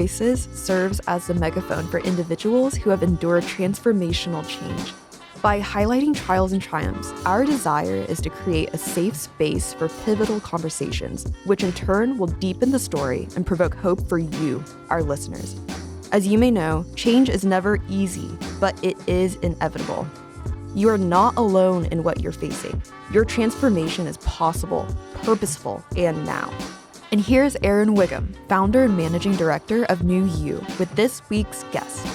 Voices serves as the megaphone for individuals who have endured transformational change. By highlighting trials and triumphs, our desire is to create a safe space for pivotal conversations, which in turn will deepen the story and provoke hope for you, our listeners. As you may know, change is never easy, but it is inevitable. You are not alone in what you're facing. Your transformation is possible, purposeful, and now. And here's Aaron Wiggum, founder and managing director of New You, with this week's guest.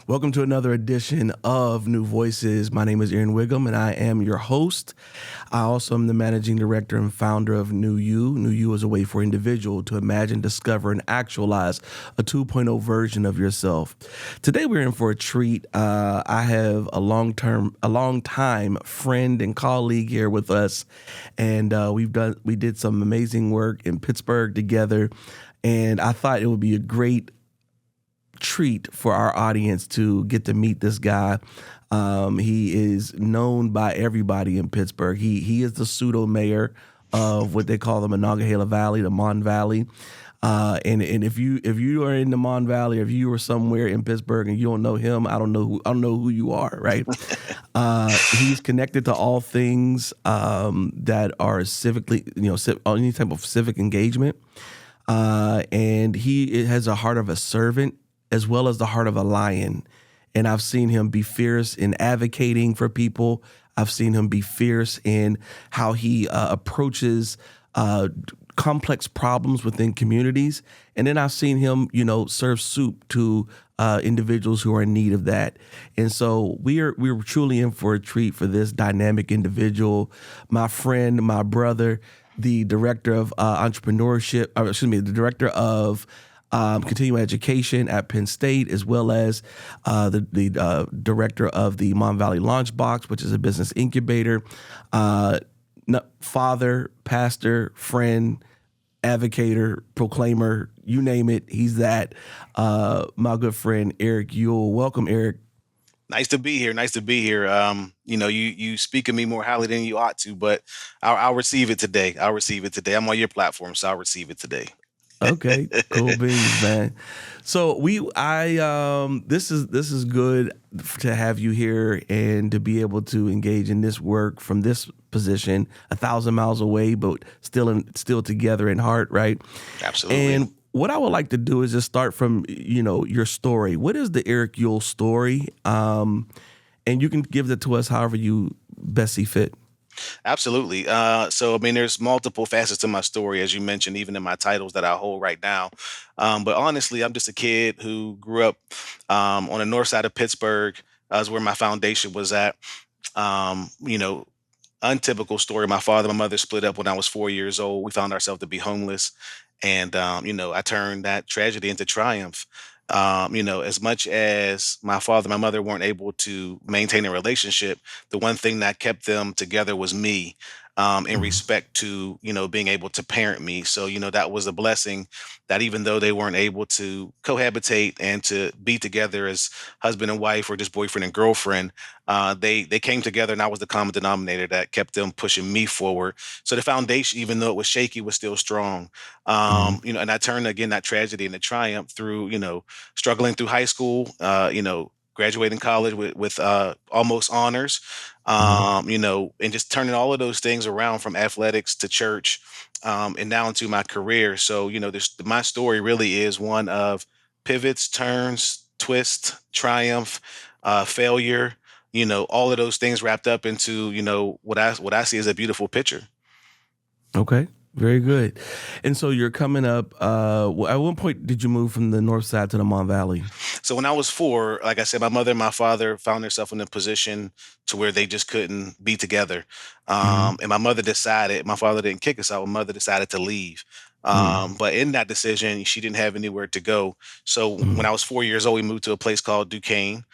Welcome to another edition of New Voices. My name is Aaron Wiggum, and I am your host. I also am the managing director and founder of New You. New You is a way for individuals to imagine, discover, and actualize a 2.0 version of yourself. Today, we're in for a treat. I have a long time friend and colleague here with us, and we did some amazing work in Pittsburgh together. And I thought it would be a great treat for our audience to get to meet this guy. He is known by everybody in Pittsburgh. He is the pseudo mayor of what they call the Monongahela Valley, the Mon Valley. And if you are in the Mon Valley, or if you are somewhere in Pittsburgh and you don't know him, I don't know who you are, right? He's connected to all things that are civically, any type of civic engagement. And he has a heart of a servant, as well as the heart of a lion. And I've seen him be fierce in advocating for people. I've seen him be fierce in how he approaches complex problems within communities. And then I've seen him, serve soup to individuals who are in need of that. And so we're truly in for a treat for this dynamic individual, my friend, my brother, the director of the director of continuing education at Penn State, as well as the director of the Mon Valley Launchbox, which is a business incubator. Father, pastor, friend, advocator, proclaimer, you name it, he's that. My good friend, Eric Ewell. Welcome, Eric. Nice to be here. You speak of me more highly than you ought to, but I'll receive it today. I'm on your platform, so I'll receive it today. Okay, cool beans, man. So this is good to have you here and to be able to engage in this work from this position, 1,000 miles away, but still together in heart, right? Absolutely. And what I would like to do is just start from your story. What is the Eric Ewell story? And you can give that to us however you best see fit. Absolutely. There's multiple facets to my story, as you mentioned, even in my titles that I hold right now. But honestly, I'm just a kid who grew up on the north side of Pittsburgh, is where my foundation was at. Untypical story. My father and my mother split up when I was 4 years old. We found ourselves to be homeless. And, I turned that tragedy into triumph. As much as my father and my mother weren't able to maintain a relationship, the one thing that kept them together was me, in respect to, being able to parent me. So, that was a blessing that even though they weren't able to cohabitate and to be together as husband and wife or just boyfriend and girlfriend, they came together, and I was the common denominator that kept them pushing me forward. So the foundation, even though it was shaky, was still strong. And I turned again that tragedy into triumph through, struggling through high school, graduating college with almost honors, and just turning all of those things around from athletics to church, and now into my career. So, my story really is one of pivots, turns, twists, triumph, failure, all of those things wrapped up into, what I see as a beautiful picture. Okay. Very good. And so you're coming up, at what point did you move from the north side to the Mon Valley? So when I was 4, like I said, my mother and my father found themselves in a position to where they just couldn't be together. And my father didn't kick us out. My mother decided to leave. But in that decision, she didn't have anywhere to go. So when I was 4 years old, we moved to a place called Duquesne,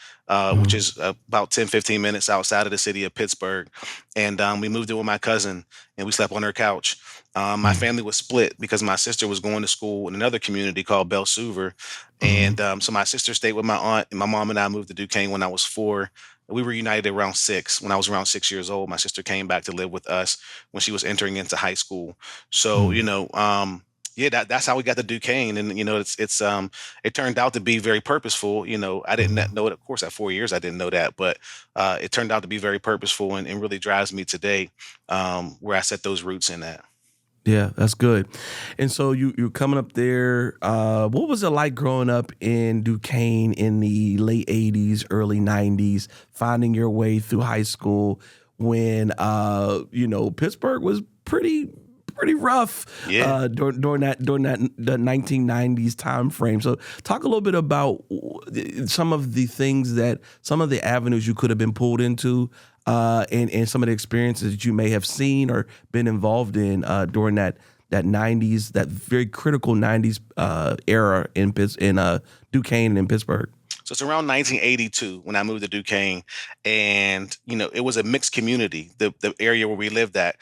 which is about 10, 15 minutes outside of the city of Pittsburgh. And we moved in with my cousin, and we slept on her couch. My family was split because my sister was going to school in another community called Belsuver. And so my sister stayed with my aunt, and my mom and I moved to Duquesne when I was 4. We were united around 6. When I was around 6 years old, my sister came back to live with us when she was entering into high school. So, Mm. yeah, that's how we got to Duquesne. And, it turned out to be very purposeful. I didn't Mhm. know it. Of course, at 4 years, I didn't know that, but it turned out to be very purposeful and really drives me today, where I set those roots in that. Yeah, that's good. And so you're coming up there. What was it like growing up in Duquesne in the late '80s, early '90s, finding your way through high school when Pittsburgh was pretty rough Yeah. during that the 1990s time frame. So talk a little bit about some of the things some of the avenues you could have been pulled into, and some of the experiences that you may have seen or been involved in during that '90s, that very critical '90s era in Duquesne and in Pittsburgh. So it's around 1982 when I moved to Duquesne, and it was a mixed community, the area where we lived at.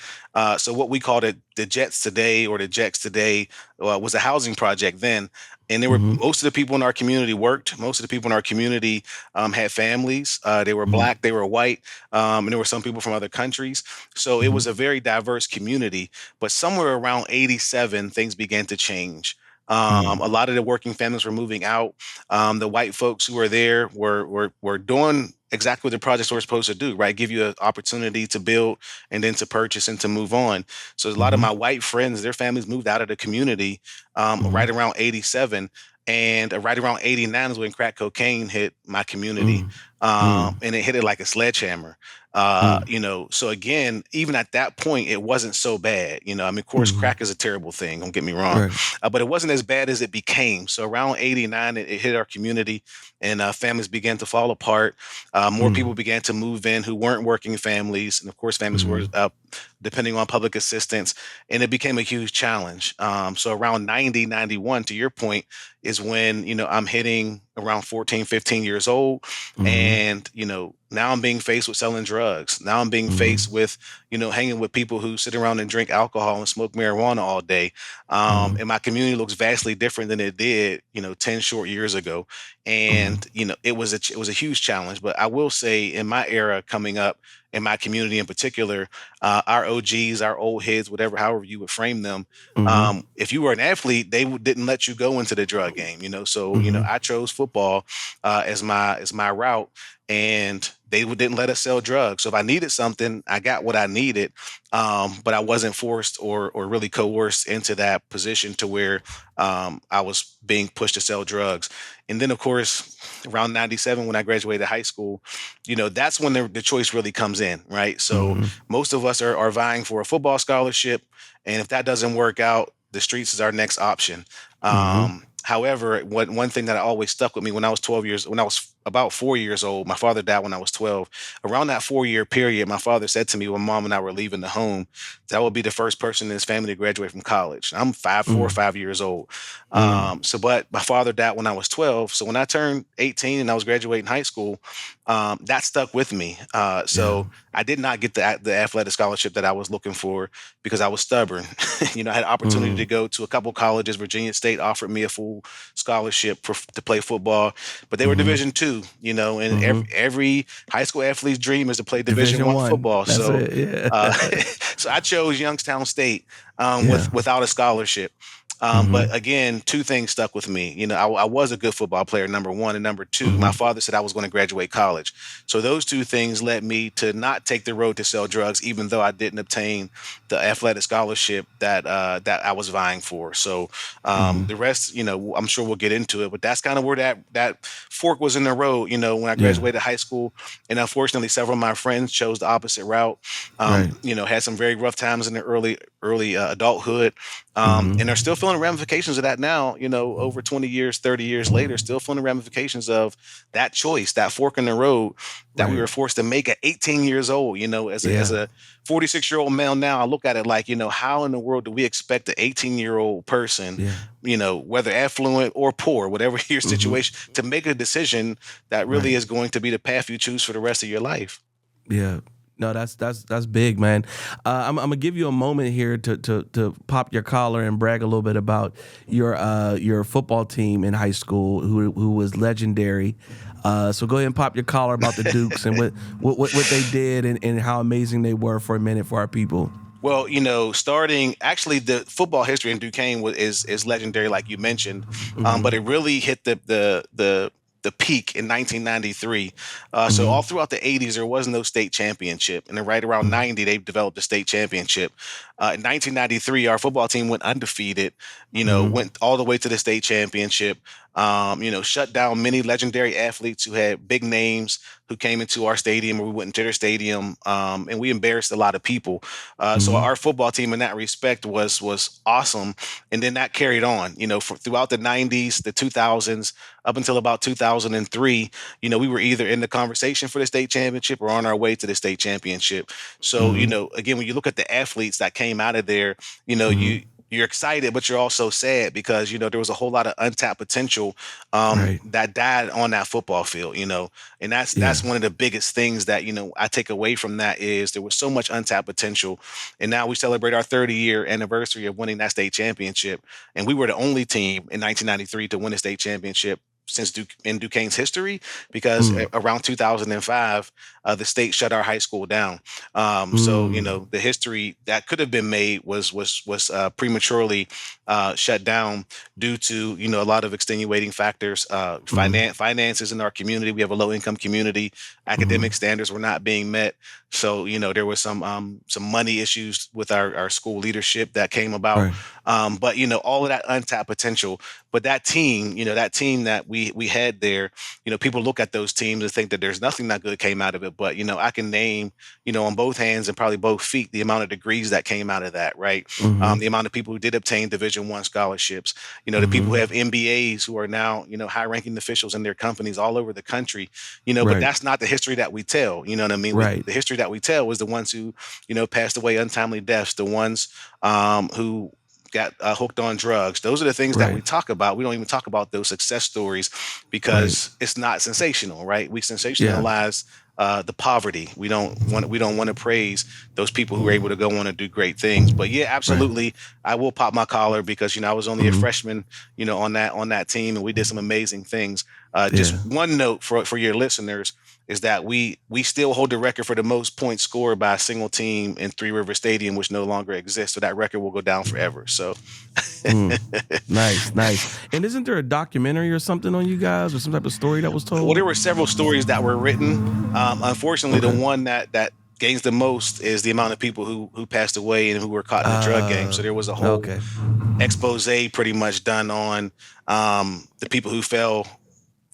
So what we called it the Jets today, or the Jets today, was a housing project then. And there were Mm-hmm. most of the people in our community worked. Most of the people in our community had families. They were Mm-hmm. black, they were white, and there were some people from other countries. So it Mm-hmm. was a very diverse community. But somewhere around 87, things began to change. A lot of the working families were moving out. The white folks who were there were doing exactly what the projects were supposed to do, right? Give you an opportunity to build and then to purchase and to move on. So a lot of Mm-hmm. my white friends, their families moved out of the community Mm-hmm. right around 87. And right around 89 is when crack cocaine hit my community. Mm-hmm. And it hit it like a sledgehammer. So again, even at that point, it wasn't so bad. I mean, of course, Mm-hmm. crack is a terrible thing. Don't get me wrong, Right. but it wasn't as bad as it became. So around 89, it hit our community, and families began to fall apart. More Mm-hmm. people began to move in who weren't working families, and of course, families were Mm-hmm. depending on public assistance, and it became a huge challenge. So around 90, 91, to your point, is when I'm hitting around 14, 15 years old, Mm-hmm. and now I'm being faced with selling drugs. Now I'm being Mm-hmm. faced with hanging with people who sit around and drink alcohol and smoke marijuana all day. Mm-hmm. And my community looks vastly different than it did 10 short years ago. And it was a huge challenge. But I will say, in my era coming up, in my community in particular, our OGs, our old heads, however you would frame them, Mm-hmm. if you were an athlete, they didn't let you go into the drug game. So Mm-hmm. I chose football as my route, and they didn't let us sell drugs. So if I needed something, I got what I needed, but I wasn't forced or really coerced into that position to where I was being pushed to sell drugs. And then, of course, around 97, when I graduated high school, that's when the choice really comes in, right? So Mm-hmm. most of us are vying for a football scholarship. And if that doesn't work out, the streets is our next option. Mm-hmm. However, one thing that always stuck with me when I was about 4 years old, my father died when I was 12. Around that 4 year period, my father said to me when mom and I were leaving the home, that I would be the first person in his family to graduate from college. I'm 4 or 5 years old. Mm-hmm. But my father died when I was 12. So when I turned 18 and I was graduating high school, that stuck with me. Yeah. So I did not get the athletic scholarship that I was looking for because I was stubborn. I had opportunity to Mm-hmm. go to a couple colleges. Virginia State offered me a full scholarship to play football, but they were Mm-hmm. Division II. And Mm-hmm. every high school athlete's dream is to play Division Division One One. football. That's So, it. uh, Yeah. so I chose Youngstown State Yeah. without a scholarship. Mm-hmm. But again, two things stuck with me. I was a good football player, number one, and number two, my Mm-hmm. father said I was going to graduate college. So those two things led me to not take the road to sell drugs, even though I didn't obtain the athletic scholarship that I was vying for. So Mm-hmm. the rest, I'm sure we'll get into it, but that's kind of where that fork was in the road. When I Yeah. graduated high school, and unfortunately, several of my friends chose the opposite route. Right. Had some very rough times in their early adulthood, and Mm-hmm. are still feeling the ramifications of that now. Over 20 years, 30 years later, still feeling the ramifications of that choice, that fork in the road that we Right. were forced to make at 18 years old. As a, as Yeah. a 46-year-old male now, I look at it like, how in the world do we expect an 18-year-old person, Yeah. whether affluent or poor, whatever your Mm-hmm. situation, to make a decision that really Right. is going to be the path you choose for the rest of your life? Yeah. No, that's big, man. I'm gonna give you a moment here to pop your collar and brag a little bit about your football team in high school, who was legendary. So go ahead and pop your collar about the Dukes and what they did and how amazing they were for a minute for our people. Well, starting actually the football history in Duquesne is legendary, like you mentioned, but it really hit the peak in 1993. So all throughout the 80s, there was no state championship, and then right around 90, they developed a state championship. In 1993, our football team went undefeated. Went all the way to the state championship. Shut down many legendary athletes who had big names who came into our stadium, or we went into their stadium, and we embarrassed a lot of people. So our football team in that respect was awesome, and then that carried on. Throughout the 90s, the 2000s, up until about 2003, we were either in the conversation for the state championship or on our way to the state championship. So, again, when you look at the athletes that came out of there, you're excited, but you're also sad because, there was a whole lot of untapped potential that died on that football field, and that's one of the biggest things that, I take away from that is there was so much untapped potential. And now we celebrate our 30-year anniversary of winning that state championship. And we were the only team in 1993 to win a state championship in Duquesne's history, because around 2005, the state shut our high school down. So the history that could have been made was prematurely shut down due to a lot of extenuating factors. Finances in our community. We have a low income community. Academic standards were not being met. So there was some money issues with our school leadership that came about. But all of that untapped potential. But that team, that we had there, people look at those teams and think that there's nothing that good came out of it. But I can name, on both hands and probably both feet, the amount of degrees that came out of that, right? The amount of people who did obtain Division I scholarships, the people who have MBAs who are now, high-ranking officials in their companies all over the country, but that's not the history that we tell. You know what I mean? Right. The history that we tell is the ones who, passed away untimely deaths, the ones who got hooked on drugs. Those are the things that we talk about. We don't even talk about those success stories because it's not sensational, right? We sensationalize the poverty. We don't want to praise those people who are able to go on and do great things. But yeah, absolutely, I will pop my collar because I was only a freshman, on that team, and we did some amazing things. Just one note for your listeners is that we still hold the record for the most points scored by a single team in Three River Stadium, which no longer exists. So that record will go down forever. So nice. And isn't there a documentary or something on you guys, or some type of story that was told? Well, there were several stories that were written. Unfortunately, the one that gains the most is the amount of people who passed away and who were caught in the drug game. So there was a whole expose pretty much done on the people who fell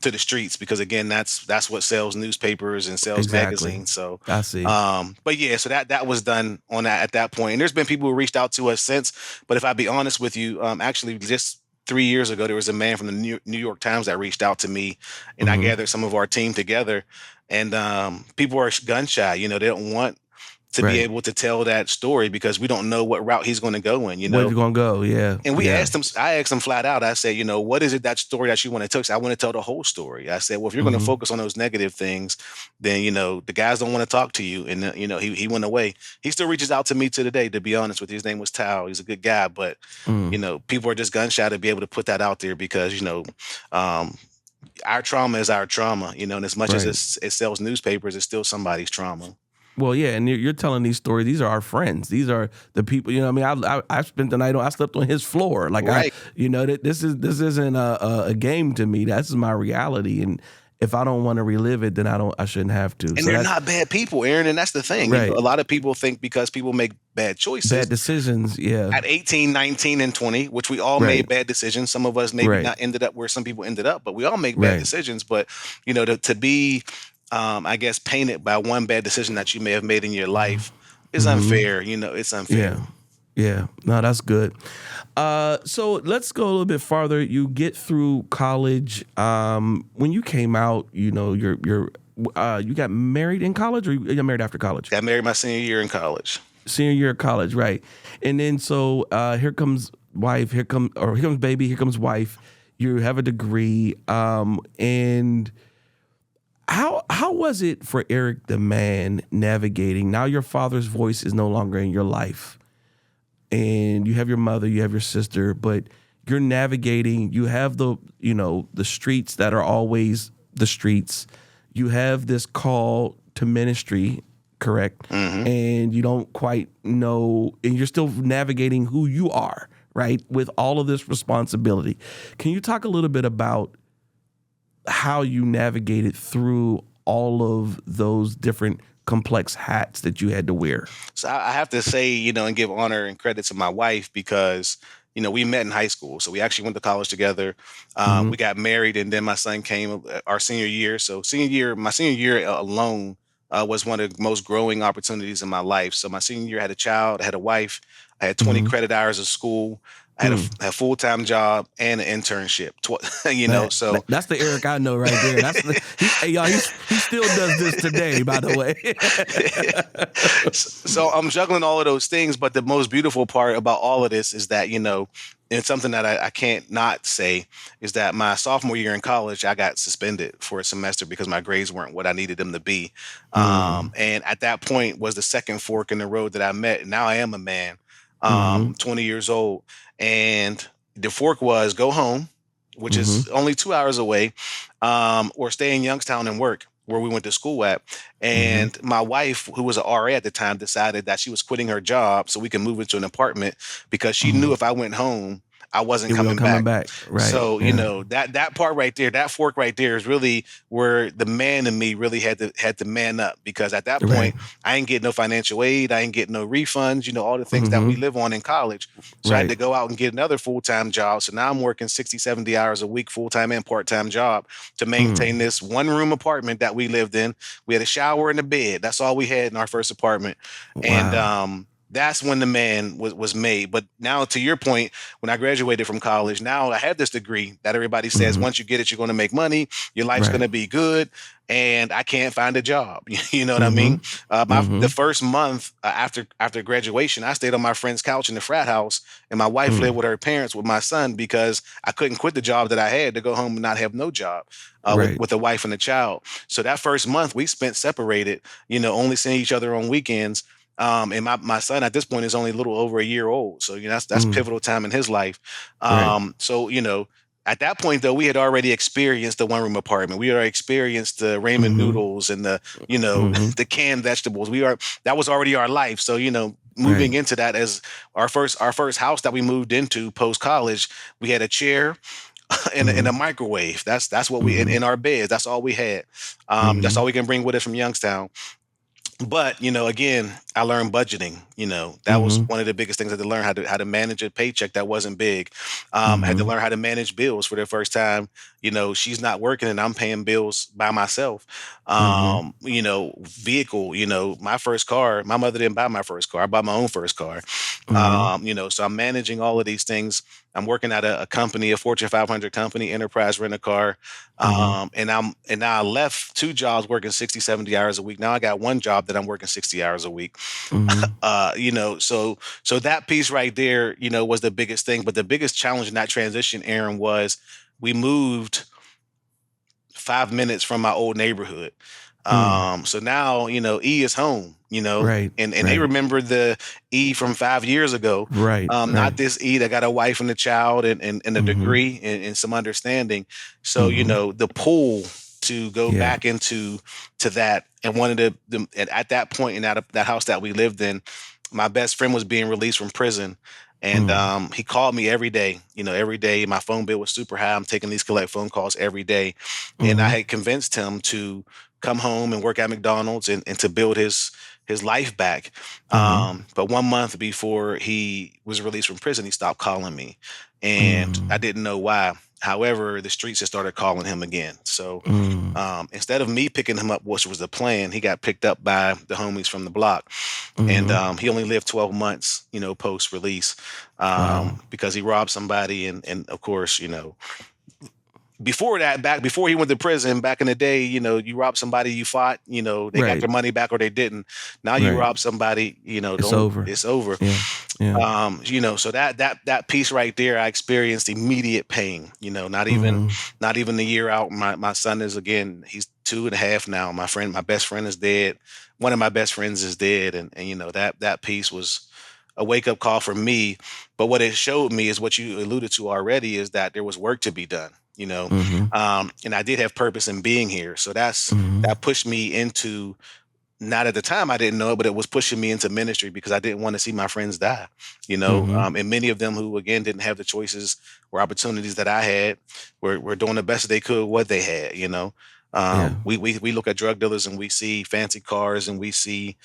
to the streets, because again, that's what sells newspapers and sells magazines. So I see. But yeah, so that was done on that at that point. And there's been people who reached out to us since. But if I be honest with you, actually just 3 years ago, there was a man from the New York Times that reached out to me, and I gathered some of our team together. And people are gun shy. They don't want to be able to tell that story because we don't know what route he's going to go in, Where he's going to go, yeah. And I asked him flat out, I said, what is it, that story that you want to tell? I want to tell the whole story. I said, well, if you're going to focus on those negative things, then, the guys don't want to talk to you. And, he went away. He still reaches out to me to the day, to be honest with you. His name was Tao. He's a good guy, but, people are just gun shy to be able to put that out there because, our trauma is our trauma, and as much as it sells newspapers, it's still somebody's trauma. Well, yeah, and you're telling these stories. These are our friends. These are the people. I spent the night I slept on his floor. Like this isn't a game to me. That's my reality. And if I don't want to relive it, then I shouldn't have to. And they're not bad people, Aaron. And that's the thing. Right. A lot of people think because people make bad choices, bad decisions. Yeah. At 18, 19, and 20, which we all made bad decisions. Some of us maybe not ended up where some people ended up, but we all make bad decisions. But to be I guess painted by one bad decision that you may have made in your life is unfair. It's unfair. Yeah. No, that's good. So let's go a little bit farther. You get through college. When you came out, you got married in college, or you got married after college? Got married my senior year in college. Senior year of college, right? And then so here comes wife. Here comes baby. Here comes wife. You have a degree, and How was it for Eric the man navigating? Now your father's voice is no longer in your life, and you have your mother, you have your sister, but you're navigating. You have the streets that are always the streets. You have this call to ministry, correct? And you don't quite know, and you're still navigating who you are, right? With all of this responsibility. Can you talk a little bit about how you navigated through all of those different complex hats that you had to wear? So I have to say, and give honor and credit to my wife because, we met in high school. So we actually went to college together. We got married, and then my son came our senior year. So my senior year alone was one of the most growing opportunities in my life. So my senior year, I had a child, I had a wife, I had 20 credit hours of school. I had a full-time job and an internship, so That's the Eric I know right there. That's hey y'all, he still does this today, by the way. So I'm juggling all of those things, but the most beautiful part about all of this is that, and something that I can't not say is that my sophomore year in college, I got suspended for a semester because my grades weren't what I needed them to be. And at that point was the second fork in the road that I met. Now I am a man, 20 years old. And the fork was go home, which is only 2 hours away, or stay in Youngstown and work where we went to school at. And my wife, who was an RA at the time, decided that she was quitting her job so we could move into an apartment because she knew if I went home, I wasn't coming back. Right. So, that part right there, that fork right there is really where the man in me really had to man up, because at that point, I ain't getting no financial aid. I ain't getting no refunds, all the things that we live on in college. So I had to go out and get another full-time job. So now I'm working 60, 70 hours a week, full-time and part-time job to maintain this one-room apartment that we lived in. We had a shower and a bed. That's all we had in our first apartment. Wow. And, that's when the man was made. But now, to your point, when I graduated from college, now I have this degree that everybody says once you get it, you're going to make money, your life's going to be good, and I can't find a job. You know what I mean? The first month after graduation, I stayed on my friend's couch in the frat house, and my wife lived with her parents with my son because I couldn't quit the job that I had to go home and not have no job with a wife and a child. So that first month we spent separated, only seeing each other on weekends. And my son at this point is only a little over a year old. So, that's pivotal time in his life. So, at that point, though, we had already experienced the one-room apartment. We already experienced the ramen noodles and the, the canned vegetables. That was already our life. So, moving into that as our first house that we moved into post-college, we had a chair and a microwave. That's what we in our beds. That's all we had. That's all we can bring with us from Youngstown. But, again, I learned budgeting. That was one of the biggest things. I had to learn how to manage a paycheck that wasn't big. I had to learn how to manage bills for the first time. She's not working and I'm paying bills by myself. Vehicle, my first car, my mother didn't buy my first car. I bought my own first car. So I'm managing all of these things. I'm working at a company, a Fortune 500 company, Enterprise Rent-A-Car. And now I left 2 jobs working 60, 70 hours a week. Now I got 1 job that I'm working 60 hours a week. So that piece right there, was the biggest thing. But the biggest challenge in that transition, Aaron, was we moved 5 minutes from my old neighborhood. So now, E is home, and they remember the E from 5 years ago. Not this E that got a wife and a child and a degree and some understanding. So, the pull to go back into that. And one of the at that point in that house that we lived in, my best friend was being released from prison. And he called me every day. Every day my phone bill was super high. I'm taking these collect phone calls every day. And I had convinced him to come home and work at McDonald's and to build his life back. But 1 month before he was released from prison, he stopped calling me. And I didn't know why. However, the streets had started calling him again. So instead of me picking him up, which was the plan, he got picked up by the homies from the block. And he only lived 12 months, post release, because he robbed somebody. And of course, before he went to prison, back in the day, you rob somebody, you fought, they got their money back or they didn't. Now you rob somebody, it's over. It's over. So that piece right there, I experienced immediate pain, not even a year out. My son is, again, he's 2.5 now. My best friend is dead. One of my best friends is dead. And that piece was a wake up call for me. But what it showed me is what you alluded to already, is that there was work to be done. Mm-hmm. And I did have purpose in being here. So Mm-hmm. that pushed me into, not at the time I didn't know it, but it was pushing me into ministry because I didn't want to see my friends die, Mm-hmm. and many of them who, again, didn't have the choices or opportunities that I had were doing the best they could with what they had. Yeah. We look at drug dealers and we see fancy cars and we see,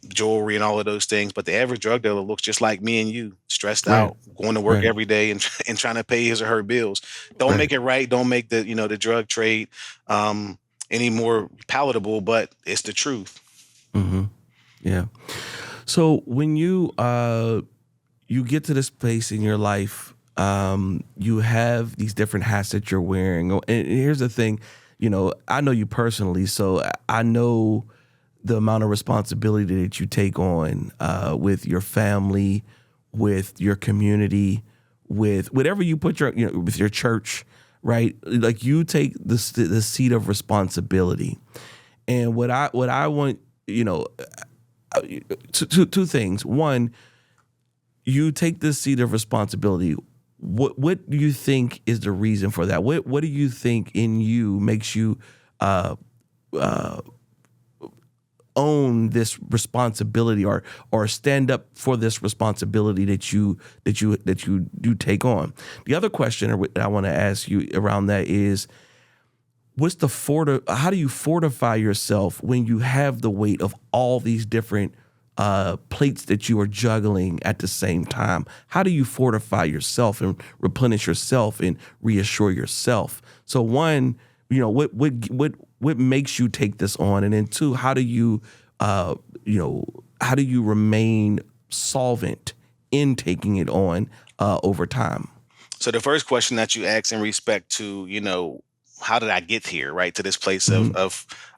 jewelry and all of those things. But the average drug dealer looks just like me and you, stressed Right. out, going to work Right. every day and trying to pay his or her bills. Don't Right. make it right. Don't make the drug trade any more palatable, but it's the truth. Mm-hmm. Yeah. So when you get to this place in your life, you have these different hats that you're wearing. And here's the thing, I know you personally, so I know the amount of responsibility that you take on with your family, with your community, with whatever you put with your church, right? Like you take the seat of responsibility. And what I want, two things. One, you take this seat of responsibility. What do you think is the reason for that? What do you think in you makes you own this responsibility or stand up for this responsibility that you do take on? The other question I want to ask you around that is, how do you fortify yourself when you have the weight of all these different plates that you are juggling at the same time? How do you fortify yourself and replenish yourself and reassure yourself? So one, what makes you take this on, and then two, how do you remain solvent in taking it on over time? So the first question that you asked in respect to, how did I get here, right, to this place Mm-hmm.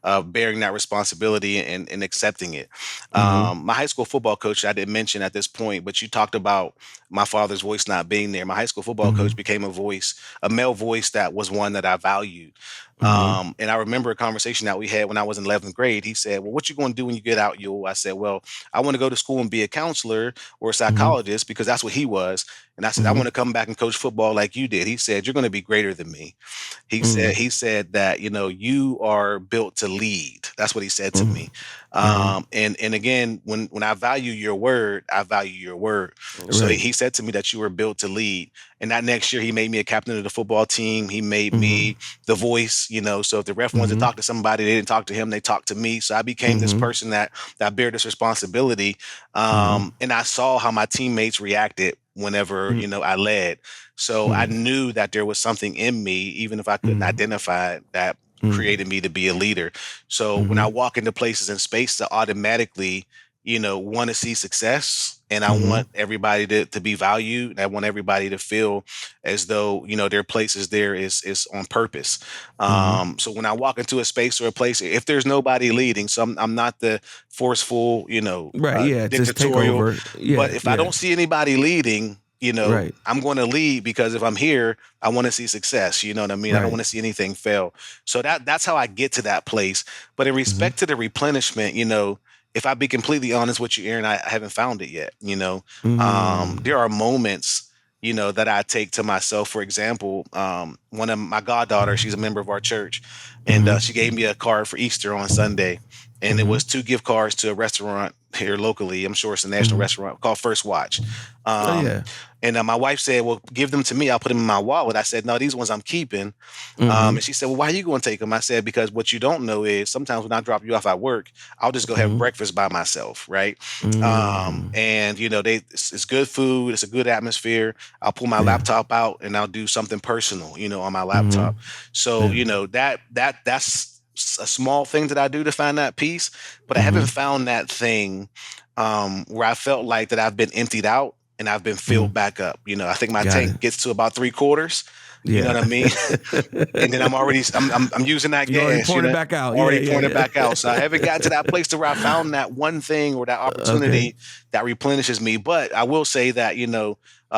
of bearing that responsibility and accepting it. Mm-hmm. My high school football coach, I didn't mention at this point, but you talked about my father's voice not being there. My high school football Mm-hmm. coach became a male voice that was one that I valued. Mm-hmm. And I remember a conversation that we had when I was in 11th grade. He said, "Well, what you going to do when you get out, Ewell?" I said, "Well, I want to go to school and be a counselor or a Mm-hmm. psychologist," because that's what he was. And I said, "I Mm-hmm. want to come back and coach football like you did." He said, "You're going to be greater than me." Mm-hmm. He said that, you are built to lead. That's what he said to me. Mm-hmm. And again, when I value your word, I value your word. So Right. he said to me that you were built to lead. And that next year, he made me a captain of the football team. He made Mm-hmm. me the voice, So if the ref wanted to Mm-hmm. talk to somebody, they didn't talk to him, they talked to me. So I became this Mm-hmm. person that bear this responsibility. Mm-hmm. And I saw how my teammates reacted whenever, I led. So I Mm-hmm. knew that there was something in me, even if I couldn't Mm-hmm. identify it, that Mm-hmm. created me to be a leader. So when I Mm-hmm. walk into places and space, I automatically, want to see success. And I Mm-hmm. want everybody to be valued. And I want everybody to feel as though, their place is there is on purpose. Mm-hmm. So when I walk into a space or a place, if there's nobody leading, so I'm not the forceful, Right. Yeah. Just take dictatorial, over. but Yeah. if I Yeah. don't see anybody leading, Right. I'm going to lead, because if I'm here, I want to see success. You know what I mean? I don't Right. want to see anything fail. So that's how I get to that place. But in Mm-hmm. respect to the replenishment, if I be completely honest with you, Aaron, I haven't found it yet. Mm-hmm. There are moments, that I take to myself. For example, one of my goddaughters, she's a member of our church, and Mm-hmm. she gave me a card for Easter on Sunday, and it Mm-hmm. was 2 gift cards to a restaurant here locally. I'm sure it's a national Mm-hmm. restaurant called First Watch. Oh Um, yeah. and my wife said, "Well, give them to me. I'll put them in my wallet." I said, "No, these ones I'm keeping." Mm-hmm. And she said, "Well, why are you going to take them?" I said, "Because what you don't know is sometimes when I drop you off at work, I'll just go have Mm-hmm. breakfast by myself, right? Mm-hmm. And it's good food, it's a good atmosphere. I'll pull my Yeah. laptop out and I'll do something personal, on my Mm-hmm. laptop. So, Yeah. that's a small thing that I do to find that peace, but I Mm-hmm. haven't found that thing where I felt like that I've been emptied out and I've been Mm-hmm. filled back up. I think my Got it. tank gets to about 3/4. You know Yeah. what I mean? And then I'm using that You already gas, pouring it back out. Yeah. already Yeah. pouring it Yeah. back out. So I haven't gotten to that place to where I found that one thing or that Okay. opportunity that replenishes me. But I will say that,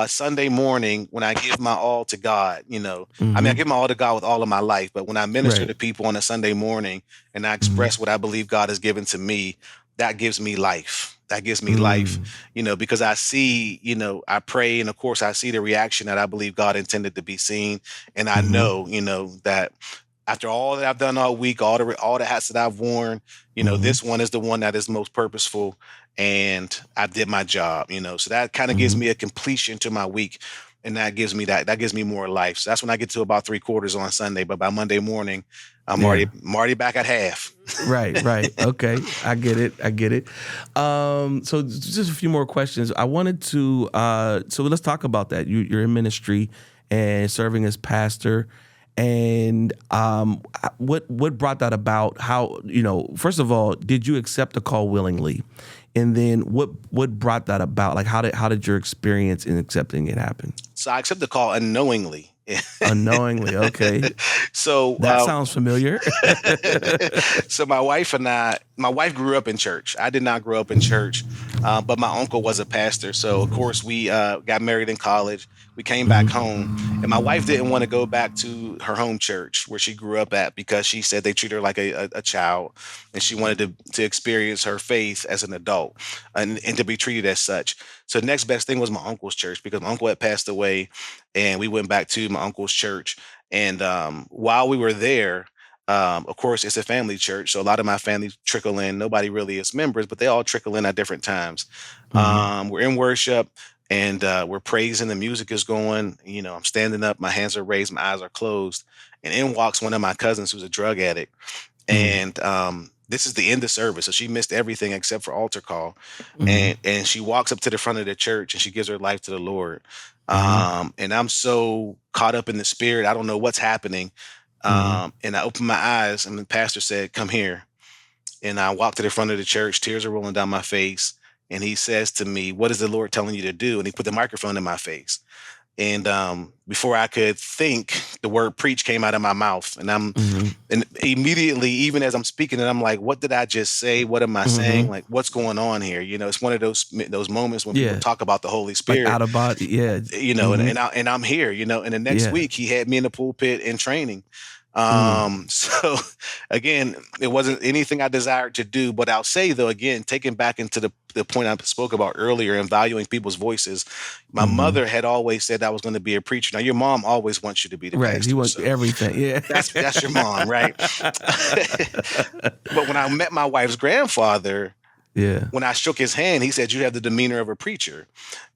Sunday morning when I give my all to God, I mean, I Mm-hmm. give my all to God with all of my life, but when I minister Right. to people on a Sunday morning and I Mm-hmm. express what I believe God has given to me, that gives me life. That gives me life, Mm. because I see, I pray, and of course I see the reaction that I believe God intended to be seen. And I Mm-hmm. know, that after all that I've done all week, all the hats that I've worn, Mm-hmm. this one is the one that is most purposeful, and I did my job, so that kind of gives Mm-hmm. me a completion to my week. And that gives me more life. So that's when I get to about 3/4 on Sunday. But by Monday morning, Yeah. I'm already back at half. Right, right. Okay. I get it. I get it. So just a few more questions. I wanted to so let's talk about that. You're in ministry and serving as pastor. And what brought that about? How, first of all, did you accept the call willingly? And then what brought that about? Like how did your experience in accepting it happen? So I accept the call unknowingly. Unknowingly, okay. So, That sounds familiar. so my wife grew up in church. I did not grow up in church, but my uncle was a pastor. So of course we got married in college. We came back Mhm. home, and my wife didn't want to go back to her home church where she grew up at because she said they treat her like a child, and she wanted to experience her faith as an adult, and to be treated as such. So the next best thing was my uncle's church, because my uncle had passed away, and we went back to my uncle's church. And while we were there, of course, it's a family church, so a lot of my family trickle in. Nobody really is members, but they all trickle in at different times. Mhm. We're in worship, and we're praising. The music is going. I'm standing up, my hands are raised, my eyes are closed, and in walks one of my cousins who's a drug addict. Mhm. And this is the end of service, so she missed everything except for altar call. Mhm. And she walks up to the front of the church and she gives her life to the Lord. Mhm. And I'm so caught up in the spirit, I don't know what's happening. Mhm. And I opened my eyes, and the pastor said, "Come here." And I walked to the front of the church, tears are rolling down my face. And he says to me, "What is the Lord telling you to do?" And he put the microphone in my face. And before I could think, the word preach came out of my mouth. Mhm. And immediately, even as I'm speaking it, I'm like, what did I just say? What am I saying? Mhm. Like, what's going on here? It's one of those moments when people Yeah. talk about the Holy Like Spirit, out of body. Yeah. and Mhm. I'm here, and the next Yeah. week he had me in the pulpit in training. Mm. So again, it wasn't anything I desired to do, but I'll say though, again, taking back into the point I spoke about earlier and valuing people's voices, my Mhm. mother had always said I was going to be a preacher. Now, your mom always wants you to be the Right. He pastor, wants so everything. Yeah. that's your mom, right? But when I met my wife's grandfather, Yeah. when I shook his hand, he said, "You have the demeanor of a preacher."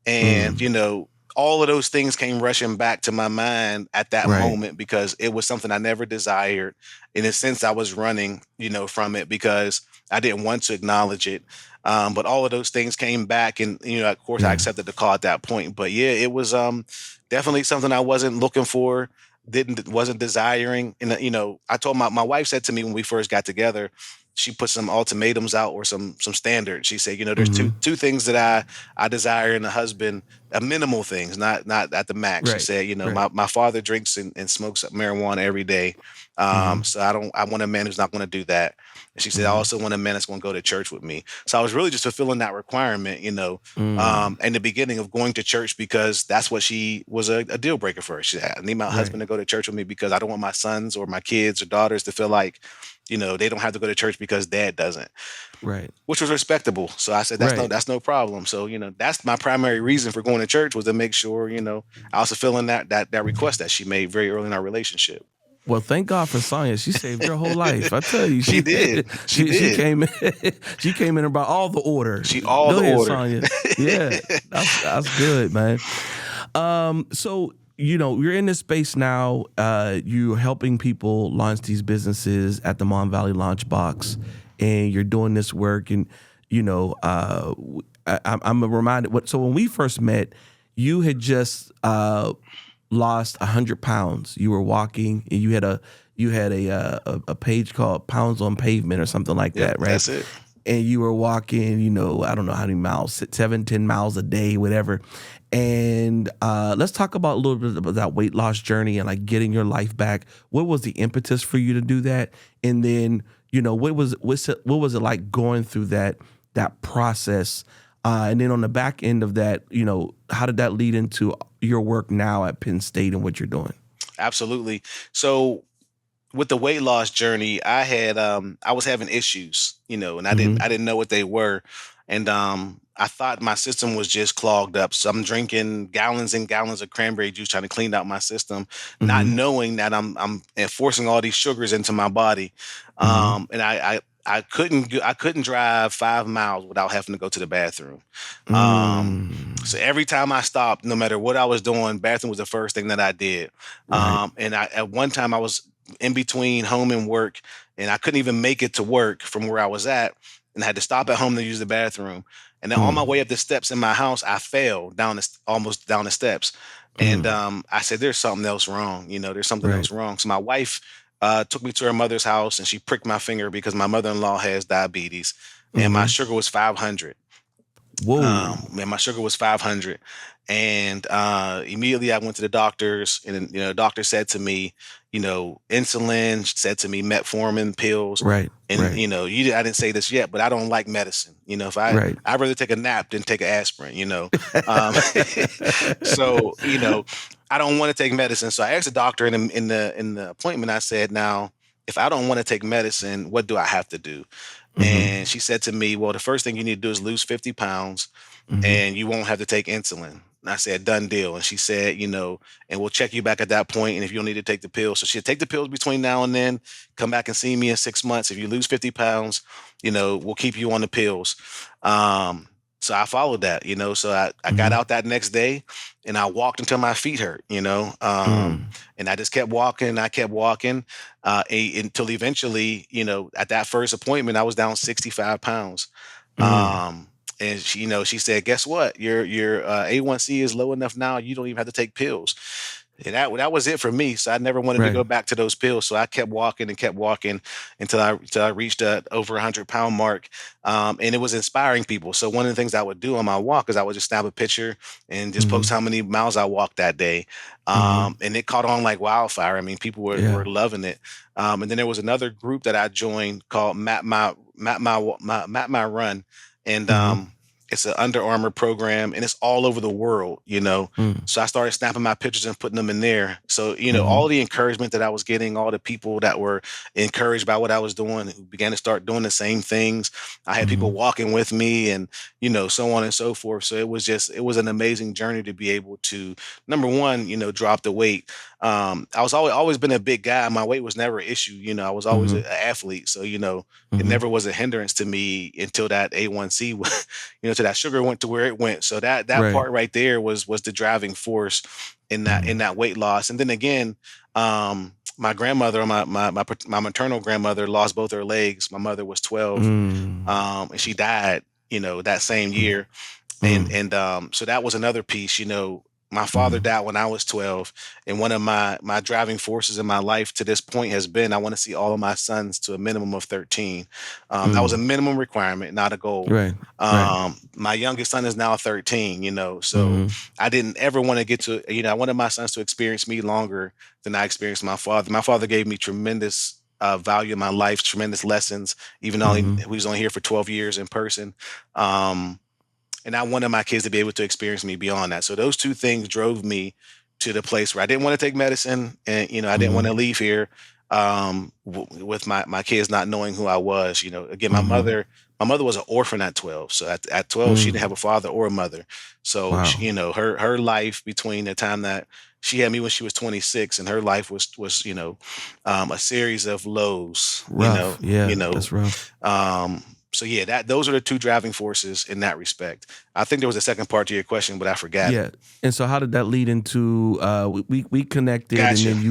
And, Mm. all of those things came rushing back to my mind at that Right. moment, because it was something I never desired. In a sense, I was running, from it because I didn't want to acknowledge it. But all of those things came back, and, of course, I Yeah. accepted the call at that point. But yeah, it was definitely something I wasn't looking for, wasn't desiring. And, I told my wife said to me when we first got together, she put some ultimatums out, or some standards. She said, there's Mhm. two things that I desire in a husband, minimal things, not at the max. She Right. said, Right. my father drinks and smokes marijuana every day. Mhm. So I want a man who's not going to do that. And she said, I Mhm. also want a man that's going to go to church with me. So I was really just fulfilling that requirement, Mm. in the beginning of going to church, because that's what she was a deal breaker for her. She said, I need my Right. husband to go to church with me because I don't want my sons or my kids or daughters to feel like, they don't have to go to church because dad doesn't, Right. which was respectable. So I said, Right. that's no problem. So, that's my primary reason for going to church, was to make sure, I was fulfilling that request that she made very early in our relationship. Well, thank God for Sonya. She saved your whole life. I tell you, She she did. She she did. came in, she came in about all the order. She all Go the ahead, order. Sonya. Yeah, that's good, man. So you're in this space now. You're helping people launch these businesses at the Mon Valley Launch Box, and you're doing this work. And I'm reminded. So when we first met, you had just lost 100 pounds. You were walking, and you had a page called Pounds on Pavement or something like Yep, that, right? that's it. And you were walking, I don't know how many miles, 7-10 miles a day, whatever. And let's talk about a little bit about that weight loss journey and like getting your life back. What was the impetus for you to do that? And then, what was it like going through that process? And then on the back end of that, how did that lead into your work now at Penn State and what you're doing? Absolutely. So with the weight loss journey, I was having issues, and Mm-hmm. I didn't know what they were. And I thought my system was just clogged up. So I'm drinking gallons and gallons of cranberry juice trying to clean out my system, not Mm-hmm. knowing that I'm forcing all these sugars into my body. Mm-hmm. And I couldn't drive 5 miles without having to go to the bathroom. Um, Mm. so every time I stopped, no matter what I was doing, bathroom was the first thing that I did. Right. And at one time I was in between home and work, and I couldn't even make it to work from where I was at, and I had to stop at home to use the bathroom. And then on my Mm. way up the steps in my house, I fell almost down the steps. And Mm. I said, "There's something else wrong. There's something Right. else wrong." So my wife took me to her mother's house, and she pricked my finger because my mother-in-law has diabetes, and my Mm-hmm. sugar was 500. Whoa. And my sugar was 500. And immediately I went to the doctors, and then, the doctor said to me, insulin, said to me, metformin pills. Right. And, Right. I didn't say this yet, but I don't like medicine. If Right. I'd rather take a nap than take an aspirin. Um, so, I don't want to take medicine. So I asked the doctor in the appointment, I said, now, if I don't want to take medicine, what do I have to do? Mm-hmm. And she said to me, well, the first thing you need to do is lose 50 pounds, Mm-hmm. and you won't have to take insulin. And I said, done deal. And she said, and we'll check you back at that point. And if you don't need to take the pills, so she'll take the pills between now and then, come back and see me in 6 months. If you lose 50 pounds, we'll keep you on the pills. So I followed that, so I got Mm-hmm. out that next day, and I walked until my feet hurt, Mm. and I just kept walking. I kept walking until eventually, at that first appointment, I was down 65 pounds. Mm. Um, and she said, "Guess what? Your A1C is low enough now. You don't even have to take pills." And that was it for me. So I never wanted to Right. go back to those pills. So I kept walking and kept walking until I reached that over 100 pound mark. And it was inspiring people. So one of the things I would do on my walk is I would just snap a picture and just Mm-hmm. post how many miles I walked that day. Mm-hmm. And it caught on like wildfire. I mean, people were Yeah. loving it. And then there was another group that I joined called Map My Run, and Mm-hmm. it's an Under Armour program, and it's all over the world. Mm. So I started snapping my pictures and putting them in there. So, Mm-hmm. all the encouragement that I was getting, all the people that were encouraged by what I was doing, who began to start doing the same things. I had Mm-hmm. people walking with me, and, so on and so forth. So it was an amazing journey to be able to, number one, drop the weight. I was always been a big guy. My weight was never an issue. I was always Mm-hmm. an athlete. So, it Mm-hmm. never was a hindrance to me until that A1C, till that sugar went to where it went. So that Right. part right there was the driving force in that Mm-hmm. in that weight loss. And then again, my grandmother, my maternal grandmother, lost both her legs. My mother was 12, Mm. and she died, that same Mm. year. and Mm. and so that was another piece. My father Mm. died when I was 12, and one of my driving forces in my life to this point has been, I want to see all of my sons to a minimum of 13. That was a Mm. minimum requirement, not a goal. Right. Right. My youngest son is now 13, so Mm-hmm. I didn't ever want to get to, I wanted my sons to experience me longer than I experienced my father. My father gave me tremendous value in my life, tremendous lessons, even though he Mm-hmm. was only here for 12 years in person. Um, and I wanted my kids to be able to experience me beyond that. So those two things drove me to the place where I didn't want to take medicine, and I didn't want Mm-hmm. to leave here with my kids not knowing who I was. Again, Mm-hmm. my mother was an orphan at 12. So at 12, she didn't Mm. have a father or a mother. So Wow. she, her life between the time that she had me when she was 26, and her life was a series of lows. Rough. You Yeah, know, that's rough. um, so yeah, those are the two driving forces in that respect. I think there was a second part to your question, but I forgot it. Yeah. And so how did that lead into we connected and Gotcha. then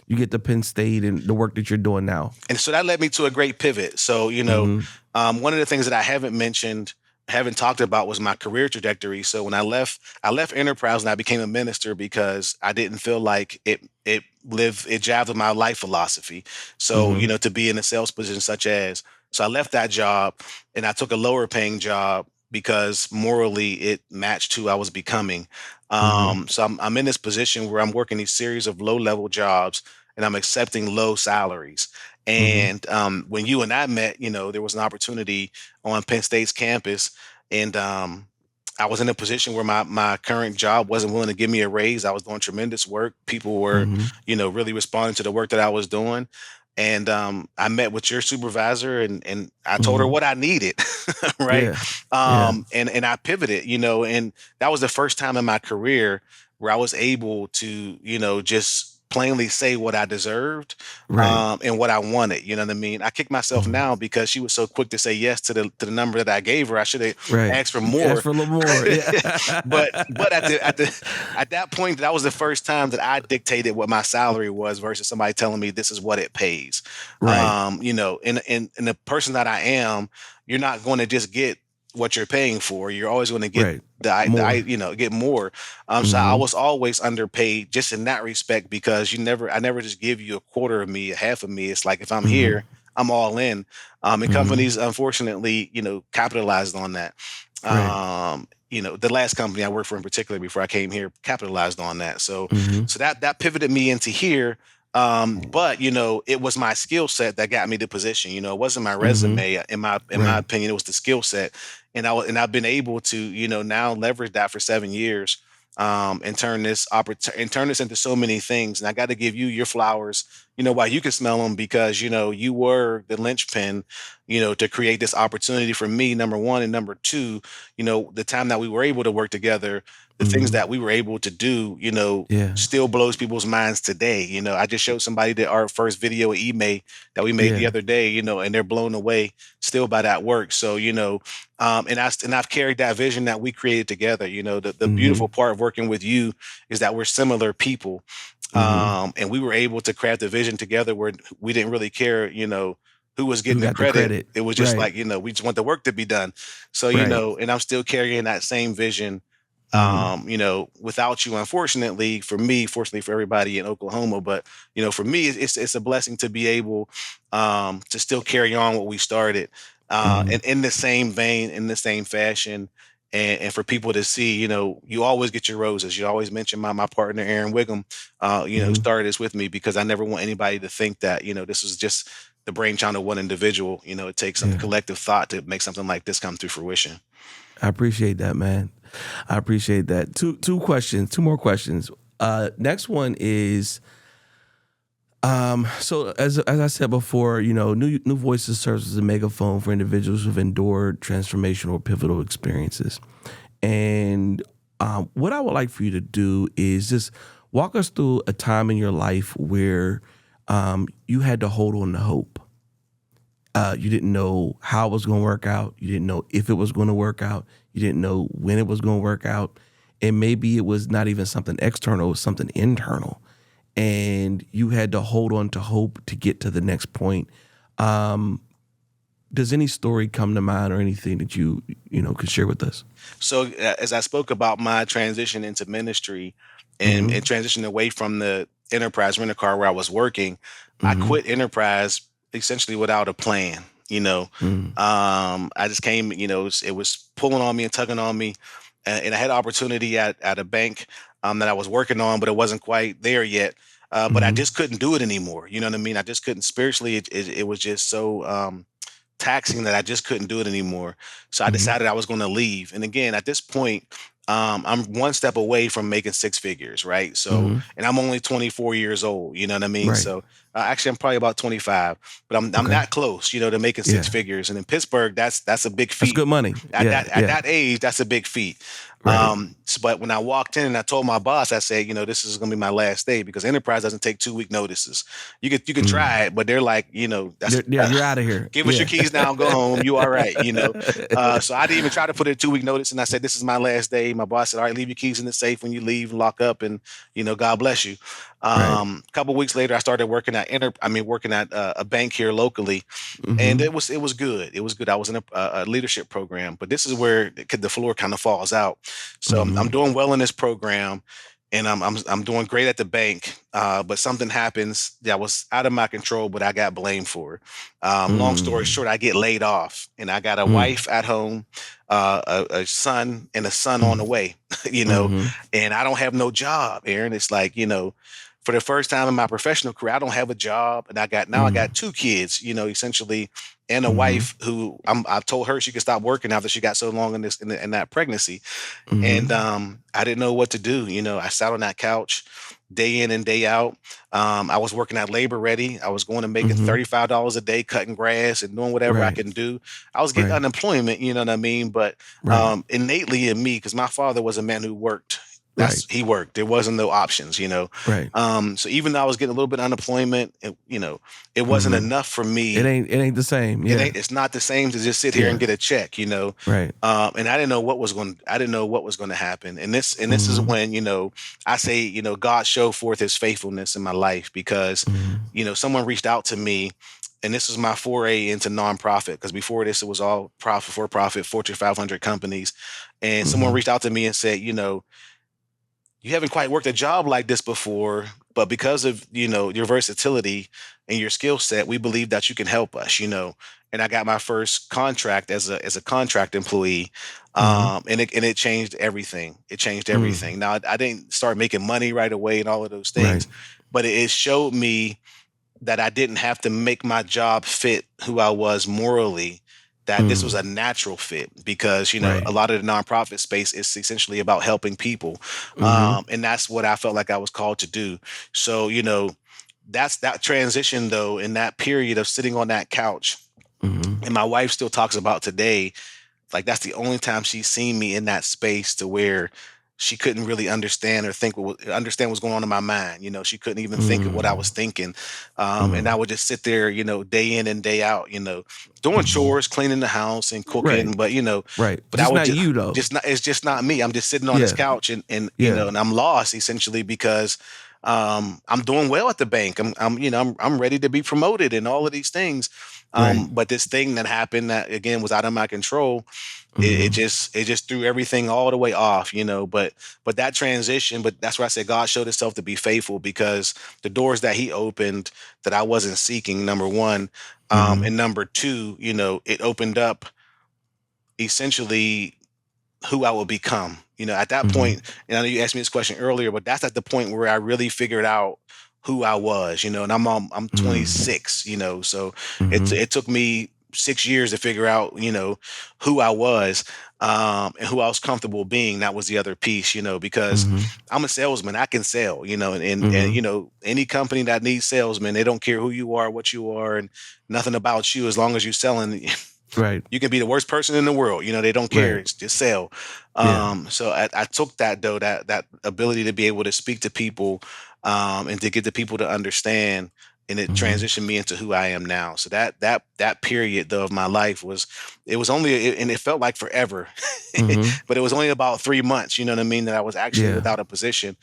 you get to Penn State and the work that you're doing now. And so that led me to a great pivot. So, Mm-hmm. one of the things that I haven't talked about was my career trajectory. So when I left enterprise and I became a minister because I didn't feel like it jived with my life philosophy. So, Mm-hmm. to be in a sales position so I left that job, and I took a lower paying job because morally it matched who I was becoming. Mm-hmm. So I'm in this position where I'm working these series of low level jobs, and I'm accepting low salaries. Mm-hmm. And when you and I met, there was an opportunity on Penn State's campus, and I was in a position where my current job wasn't willing to give me a raise. I was doing tremendous work. People were, Mm-hmm. really responding to the work that I was doing. And I met with your supervisor, and I told her Mm-hmm. what I needed, right? Yeah. Yeah. And I pivoted, and that was the first time in my career where I was able to, just plainly say what I deserved, Right. and what I wanted. You know what I mean? I kick myself Mhm. now because she was so quick to say yes to the number that I gave her. I should have Right. asked for Ask more. for a little more. Yeah. But at that point, that was the first time that I dictated what my salary was versus somebody telling me this is what it pays. Right. And the person that I am, you're not going to just get what you're paying for. You're always going to get Right. More. get more. So I Mm-hmm. was always underpaid just in that respect because I never just give you a quarter of me, a half of me. It's like if I'm Mm-hmm. here, I'm all in. And Mm-hmm. companies, unfortunately, capitalized on that. Right. The last company I worked for in particular before I came here capitalized on that. So, Mm-hmm. so that pivoted me into here. But it was my skill set that got me the position. It wasn't my Mm-hmm. resume. In my Right. opinion, it was the skill set, and I've been able to now leverage that for 7 years, and turn this into so many things. And I got to give you your flowers. While you can smell them because you were the linchpin, to create this opportunity for me. Number one, and number two, the time that we were able to work together, the things Mm-hmm. that we were able to do, Yeah. still blows people's minds today. I just showed somebody that our first video email that we made the Yeah. other day, and they're blown away still by that work. So, and I've carried that vision that we created together. The Mm-hmm. beautiful part of working with you is that we're similar people. Mm-hmm. And we were able to craft a vision together where we didn't really care, who was Who getting the got the credit. credit? It was just Right. like, we just want the work to be done. So, Right. and I'm still carrying that same vision, Mm-hmm. without you, unfortunately for me, fortunately for everybody in Oklahoma. But, for me, it's a blessing to be able, to still carry on what we started, Mm-hmm. and in the same vein, in the same fashion. And for people to see, you always get your roses. You always mention my partner, Aaron Wiggum, who Mm-hmm. started this with me, because I never want anybody to think that, this is just the brainchild of one individual. It takes some Yeah. collective thought to make something like this come to fruition. I appreciate that, man. I appreciate that. Two questions, two more questions. Next one is so as I said before, New Voices serves as a megaphone for individuals who've endured transformational or pivotal experiences. And what I would like for you to do is just walk us through a time in your life where you had to hold on to hope. You didn't know how it was going to work out. You didn't know if it was going to work out. You didn't know when it was going to work out. And maybe it was not even something external, it was something internal. And you had to hold on to hope to get to the next point. Does any story come to mind or anything that you could share with us? So, as I spoke about my transition into ministry, and Mm-hmm. transition away from the enterprise rent a car where I was working, I Mm-hmm. quit enterprise essentially without a plan. Mm-hmm. I just came, it was pulling on me and tugging on me. And I had an opportunity at a bank, that I was working on, but it wasn't quite there yet. But I Mm-hmm. just couldn't do it anymore. You know what I mean? I just couldn't spiritually. It was just so, taxing that I just couldn't do it anymore. So I Mm-hmm. decided I was going to leave. And again, at this point, I'm one step away from making six figures, right? So, Mm-hmm. and I'm only 24 years old. You know what I mean? Right. So, actually, I'm probably about 25, but I'm Okay. that close, to making six Yeah. figures. And in Pittsburgh, that's a big That's feat. good money. At Yeah. that at Yeah. that age, that's a big feat. Right. But when I walked in and I told my boss, I said, this is going to be my last day, because enterprise doesn't take 2 week notices. You can Mm. try it, but they're like, that's Yeah, you're out of here. give us your Yeah. keys now and go home. You all right, So I didn't even try to put a 2 week notice, and I said, this is my last day. My boss said, all right, leave your keys in the safe when you leave, lock up, and God bless you. Right. A couple weeks later, I started working at a bank here locally, and Mm-hmm. it was good. It was good. I was in a leadership program, but this is where the floor kind of falls out. So I'm Mm-hmm. doing well in this program, and I'm doing great at the bank. But something happens that was out of my control, but I got blamed for. Long story Mm-hmm. short, I get laid off, and I got a Mm-hmm. wife at home, a son, and a son on the Mm-hmm. way. you know, Mm-hmm. and I don't have no job, Aaron. It's like, for the first time in my professional career, I don't have a job, and I got two kids, essentially, and a Mm-hmm. wife who I've told her she could stop working after she got so long in that pregnancy, Mm-hmm. and I didn't know what to do. I sat on that couch, day in and day out. I was working at Labor Ready. I was going to making Mm-hmm. $35 a day, cutting grass and doing whatever I Right. can do. I was getting Right. unemployment, you know what I mean? But Right. innately in me, because my father was a man who worked. Right. He worked. There wasn't no options, you know. Right. So even though I was getting a little bit of unemployment, it wasn't Mm-hmm. enough for It me. ain't the same. Yeah. It's not the same to just sit here and Yeah. get a check, you know. Right. And I didn't know what was going to happen. And this is Mm-hmm. when, I say, God showed forth his faithfulness in my life because, Mm-hmm. someone reached out to me, and this was my foray into nonprofit, because before this it was all profit for profit, Fortune 500 companies. And someone Mm-hmm. reached out to me and said, you haven't quite worked a job like this before, but because of, your versatility and your skill set, we believe that you can help us, And I got my first contract as a contract employee. Mm-hmm. And it changed everything. It changed Mm. everything. Now I didn't start making money right away and all of those Right. things, but it showed me that I didn't have to make my job fit who I was morally, that this was Mm. a natural fit, because, Right. a lot of the nonprofit space is essentially about helping people. Mm-hmm. And that's what I felt like I was called to do. So, that's that transition though, in that period of sitting on that couch. Mm-hmm. And my wife still talks about today, like that's the only time she's seen me in that space to where she couldn't really understand or understand what's going on in my mind. She couldn't even think of what I was Mm. thinking. And I Mm. would just sit there, day in and day out, doing Mm-hmm. chores, cleaning the house and cooking. Right. But, Right. but I Just would not you though. it's just not me. I'm just sitting on this Yeah. couch and Yeah. and I'm lost essentially because I'm doing well at the bank. I'm ready to be promoted and all of these things. Right. But this thing that happened that again was out of my control, Mm-hmm. it just threw everything all the way off, but that transition, but that's why I said God showed himself to be faithful, because the doors that he opened that I wasn't seeking, number one, Mm-hmm. and number two, it opened up essentially who I will become. At that Mm-hmm. point, and I know you asked me this question earlier, but that's at the point where I really figured out who I was, and I'm Mm-hmm. 26, so Mm-hmm. it took me 6 years to figure out, who I was, and who I was comfortable being. That was the other piece, because Mm-hmm. I'm a salesman. I can sell, and Mm-hmm. any company that needs salesmen, they don't care who you are, what you are, and nothing about you, as long as you're selling. Right. You can be the worst person in the world. They don't care. Right. It's just sell. Yeah. So I took that though, that ability to be able to speak to people, and to get the people to understand, and it Mm-hmm. transitioned me into who I am now. So that period though of my life it was only, and it felt like forever, Mm-hmm. but it was only about 3 months. You know what I mean? That I was actually Yeah. without a position.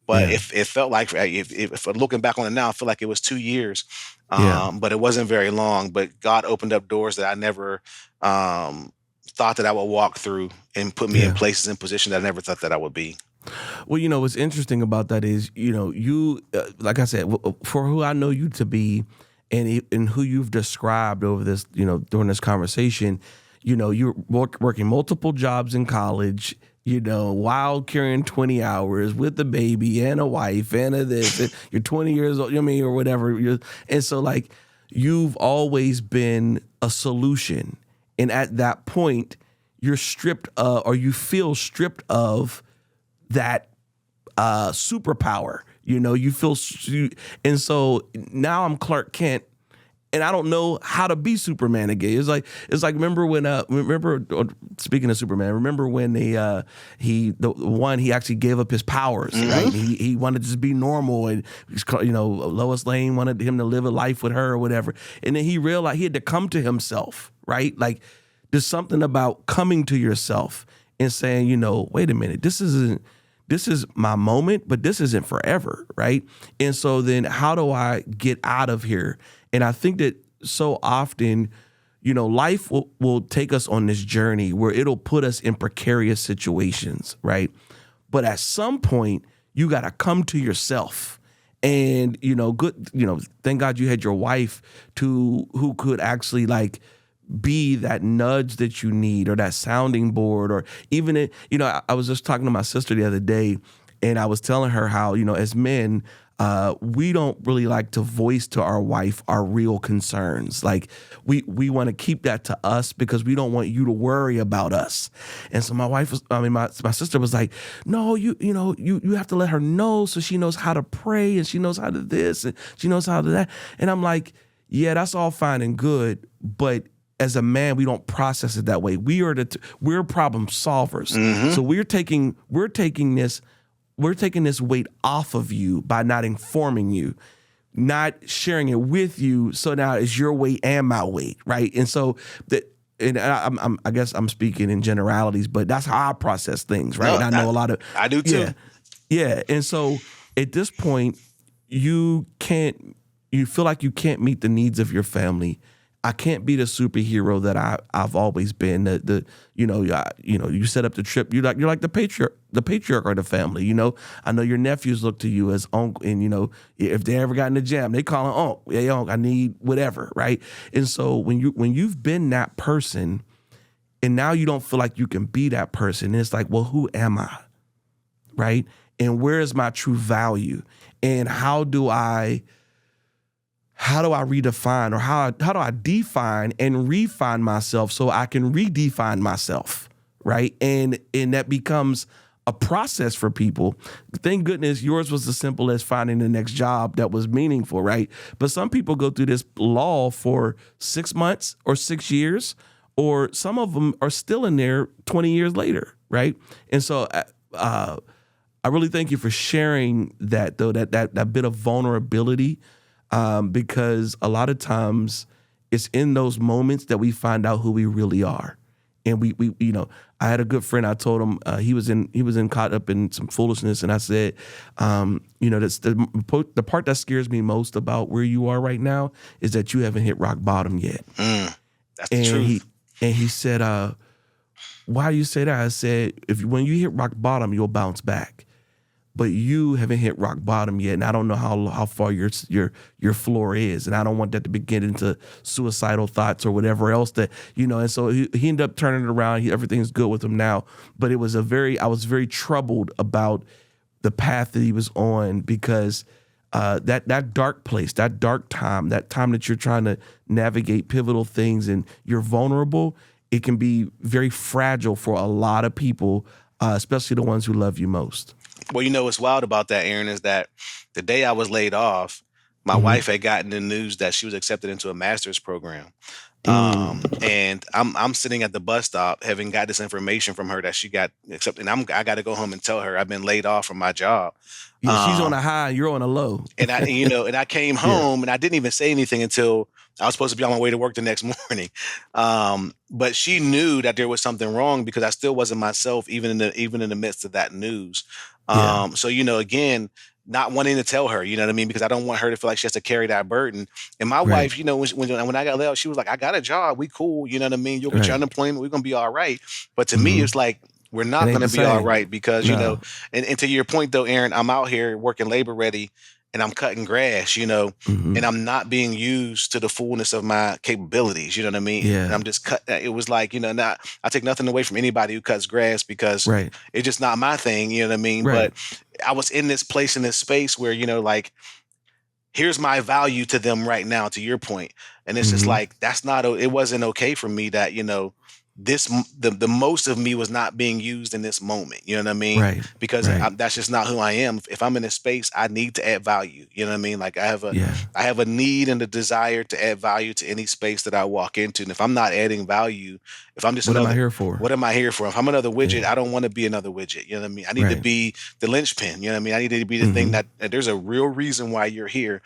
But Yeah. if it felt like, if looking back on it now, I feel like it was 2 years, Yeah. but it wasn't very long. But God opened up doors that I never um, thought that I would walk through, and put me in Yeah. places and positions that I never thought that I would be. Well, what's interesting about that is, you, like I said, for who I know you to be, and who you've described over this, during this conversation, you're working multiple jobs in college, while carrying 20 hours with a baby and a wife and a this, and you're 20 years old, or whatever. And so, like, you've always been a solution. And at that point, you're stripped or you feel stripped of that superpower. You feel, and so now I'm Clark Kent, and I don't know how to be Superman again. It's like remember when speaking of Superman, remember when he actually gave up his powers, right? Hmm. And he wanted to just be normal, and Lois Lane wanted him to live a life with her or whatever, and then he realized he had to come to himself, right? Like, there's something about coming to yourself and saying, wait a minute, this is my moment, but this isn't forever, right? And so then how do I get out of here? And I think that so often, life will take us on this journey where it'll put us in precarious situations, right? But at some point, you got to come to yourself. And, thank God you had your wife who could actually, like, be that nudge that you need, or that sounding board, or even I was just talking to my sister the other day, and I was telling her how, as men, we don't really like to voice to our wife our real concerns. Like we want to keep that to us because we don't want you to worry about us. And so my sister was like, no, you have to let her know so she knows how to pray and she knows how to this and she knows how to that. And I'm like, yeah, that's all fine and good, but as a man, we don't process it that way. We're problem solvers. So we're taking this weight off of you by not informing you, not sharing it with you. So now it's your weight and my weight, right? And so I guess I'm speaking in generalities, but that's how I process things, right? No, and I know a lot of I do too. Yeah. And so at this point, you feel like you can't meet the needs of your family. I can't be the superhero that I've always been. You set up the trip. You're like the patriarch of the family. I know your nephews look to you as uncle, and if they ever got in the jam, they call him uncle. Hey, uncle, I need whatever, right? And so when you've been that person, and now you don't feel like you can be that person, it's like, well, who am I, right? And where is my true value? And how do I redefine, or how do I define and refine myself so I can redefine myself, right? And that becomes a process for people. Thank goodness yours was as simple as finding the next job that was meaningful, right? But some people go through this law for 6 months or 6 years, or some of them are still in there 20 years later, right? And so I really thank you for sharing that, though, that bit of vulnerability. Because a lot of times it's in those moments that we find out who we really are. And we I had a good friend. I told him he was caught up in some foolishness, and I said, that's the part that scares me most about where you are right now is that you haven't hit rock bottom yet. That's the truth. He said, why do you say that? I said, when you hit rock bottom, you'll bounce back. But you haven't hit rock bottom yet, and I don't know how far your floor is, and I don't want that to begin into suicidal thoughts or whatever else that. And so he ended up turning it around. Everything's good with him now, but I was very troubled about the path that he was on, because that dark place, that dark time, that time that you're trying to navigate pivotal things and you're vulnerable, it can be very fragile for a lot of people, especially the ones who love you most. Well, what's wild about that, Aaron, is that the day I was laid off, my wife had gotten the news that she was accepted into a master's program. And I'm sitting at the bus stop having got this information from her that she got accepted. And I got to go home and tell her I've been laid off from my job. Yeah, she's on a high, you're on a low. And I came home and I didn't even say anything until I was supposed to be on my way to work the next morning. But she knew that there was something wrong because I still wasn't myself, even in the midst of that news. So, again, not wanting to tell her, you know what I mean? Because I don't want her to feel like she has to carry that burden. And my wife, when I got laid off, she was like, I got a job. We cool. You know what I mean? You'll get your unemployment. We're going to be all right. But to me, it's like, we're not going to be all right because, and to your point though, Aaron, I'm out here working labor ready and I'm cutting grass, and I'm not being used to the fullness of my capabilities. You know what I mean? Yeah. And I'm just it was like, I take nothing away from anybody who cuts grass because it's just not my thing. You know what I mean? Right. But I was in this place, in this space where, here's my value to them right now, to your point. And it's just like, it wasn't okay for me that, the most of me was not being used in this moment. You know what I mean? Right. Because that's just not who I am. If I'm in a space, I need to add value. You know what I mean? Like I have a need and a desire to add value to any space that I walk into. And if I'm not adding value, if I'm just what am I here for? What am I here for? If I'm another widget, I don't want to be another widget. You know what I mean? I need to be the linchpin. You know what I mean? I need to be the thing that there's a real reason why you're here.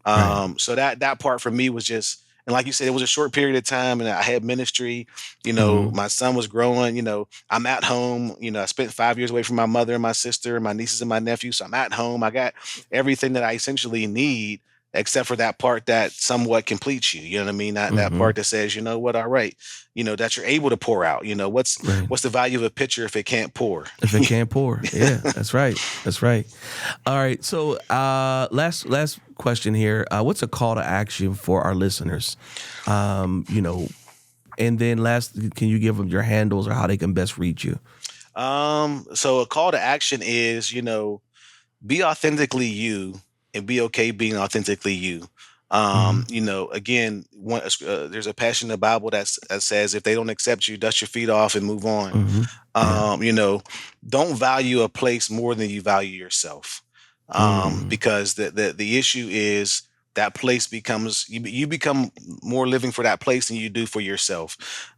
So that part for me was just. And like you said, it was a short period of time and I had ministry, my son was growing, I'm at home, I spent 5 years away from my mother and my sister and my nieces and my nephews. So I'm at home. I got everything that I essentially need, except for that part that somewhat completes you. You know what I mean? That part that says, you know what, all right, that you're able to pour out. What's the value of a pitcher if it can't pour? If it can't pour. Yeah, that's right. That's right. All right. So last question here. What's a call to action for our listeners? And then last, can you give them your handles or how they can best reach you? So a call to action is, be authentically you and be okay being authentically you. Mm-hmm. Again, there's a passage in the Bible that says, if they don't accept you, dust your feet off and move on. Mm-hmm. Yeah. Don't value a place more than you value yourself. Mm. Because the issue is that place becomes, you become more living for that place than you do for yourself.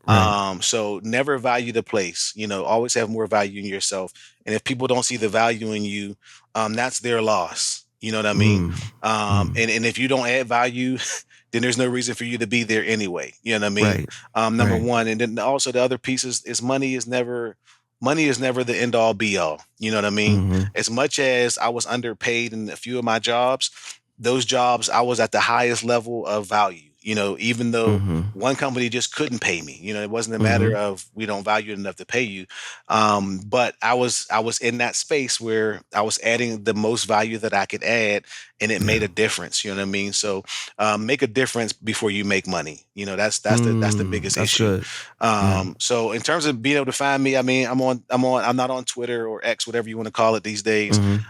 Right. So never value the place, always have more value in yourself. And if people don't see the value in you, that's their loss. You know what I mean? Mm. Mm. And if you don't add value, then there's no reason for you to be there anyway. You know what I mean? Right. Number Right. one. And then also the other piece is money is never the end all be all. You know what I mean? Mm-hmm. As much as I was underpaid in a few of my jobs, those jobs I was at the highest level of value, even though Mm-hmm. one company just couldn't pay me. It wasn't a matter Mm-hmm. of we don't value it enough to pay you. But I was in that space where I was adding the most value that I could add, and it made Yeah. a difference. You know what I mean? So make a difference before you make money. That's the biggest That's issue. good. Yeah. So in terms of being able to find me, I mean, I'm not on Twitter or X, whatever you want to call it these days. Mm-hmm.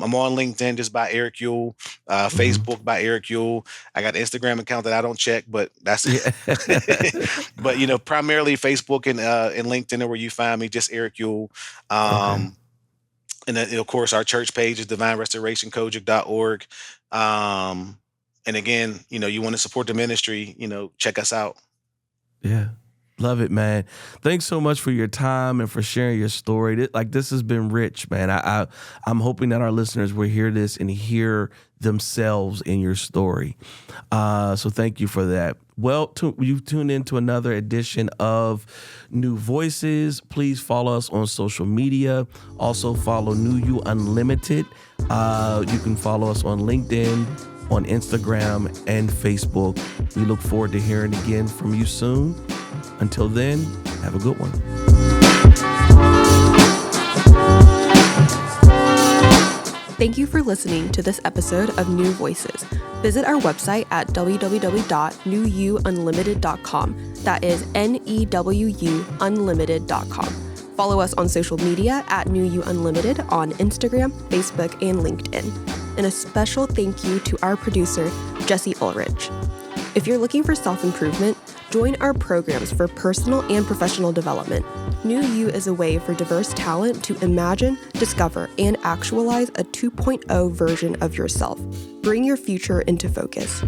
I'm on LinkedIn just by Eric Ewell, Mm-hmm. Facebook by Eric Ewell. I got an Instagram account that I don't check, but that's Yeah. but primarily Facebook and LinkedIn are where you find me, just Eric Ewell. Okay. Um, and then, of course, our church page is divinerestorationkojic.org. Um, and again, you want to support the ministry, check us out. Yeah. Love it, man. Thanks so much for your time and for sharing your story. This has been rich, man. I'm hoping that our listeners will hear this and hear themselves in your story. So thank you for that. Well, you've tuned into another edition of New Voices. Please follow us on social media. Also follow New You Unlimited. You can follow us on LinkedIn, on Instagram, and Facebook. We look forward to hearing again from you soon. Until then, have a good one. Thank you for listening to this episode of New Voices. Visit our website at www.newuunlimited.com. That is NEWUunlimited.com. Follow us on social media at New You Unlimited on Instagram, Facebook, and LinkedIn. And a special thank you to our producer, Jesse Ulrich. If you're looking for self-improvement, join our programs for personal and professional development. New You is a way for diverse talent to imagine, discover, and actualize a 2.0 version of yourself. Bring your future into focus.